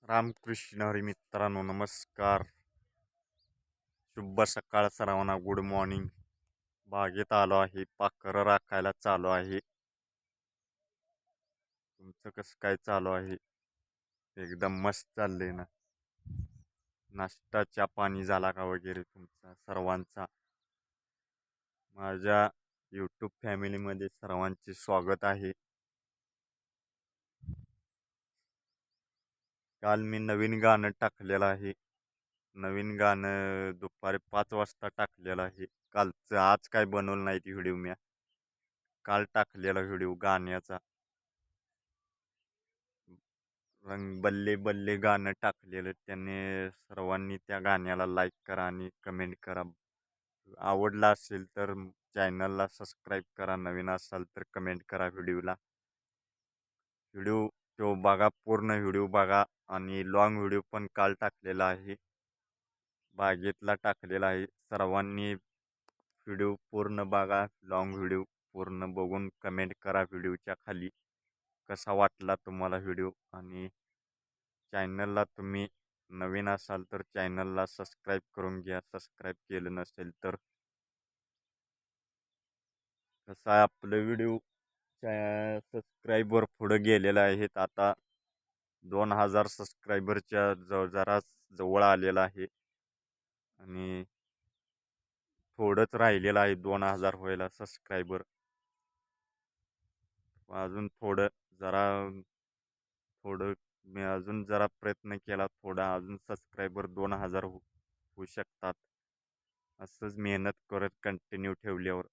रामकृष्ण हरी मित्रांनो, नमस्कार. शुभ सकाळ सर्वांना. Good morning. बागेत आलो आहे, पाखरं राखायला चालू आहे. तुमचं कसं काय चालू आहे? एकदम मस्त चाललंय ना. नाश्ता चहा पाणी झाला का वगैरे तुमचा सर्वांचा? माझ्या यूट्यूब फॅमिलीमध्ये सर्वांचे स्वागत आहे. काल मी नवीन गाणं टाकलेलं आहे. नवीन गाणं दुपारी 5 वाजता टाकलेलं आहे. कालचं आज काय बनवलं नाही ती व्हिडिओ मी काल टाकलेला व्हिडिओ गाण्याचा. रंग बल्ले बल्ले गाणं टाकलेलं त्याने. सर्वांनी त्या गाण्याला लाईक करा आणि कमेंट करा. आवडला असेल तर चॅनलला सबस्क्राईब करा. नवीन असाल तर कमेंट करा व्हिडिओला. व्हिडिओ तो बघा, पूर्ण व्हिडिओ बघा. आणि लॉंग व्हिडिओ पण काल टाकलेला आहे, बागेतला टाकलेला आहे. सर्वांनी व्हिडिओ पूर्ण बघा. लॉंग व्हिडिओ पूर्ण बघून कमेंट करा व्हिडिओच्या खाली कसा वाटला तुम्हाला व्हिडिओ. आणि चॅनलला तुम्ही नवीन असाल तर चॅनलला सबस्क्राईब करून घ्या, सबस्क्राईब केलं नसेल तर. कसं आहे आपलं व्हिडिओ सबस्क्राईबर पुढं गेलेलं आहेत. आता 2000 सबस्क्रायबरच्या जरा जवळ आलेला आहे. आणि थोडंच राहिलेलं आहे 2000 व्हायला सबस्क्रायबर. अजून थोडं मी अजून जरा प्रयत्न केला, थोडा अजून सबस्क्रायबर 2000 होऊ शकतात. असंच मेहनत करत कंटिन्यू ठेवल्यावर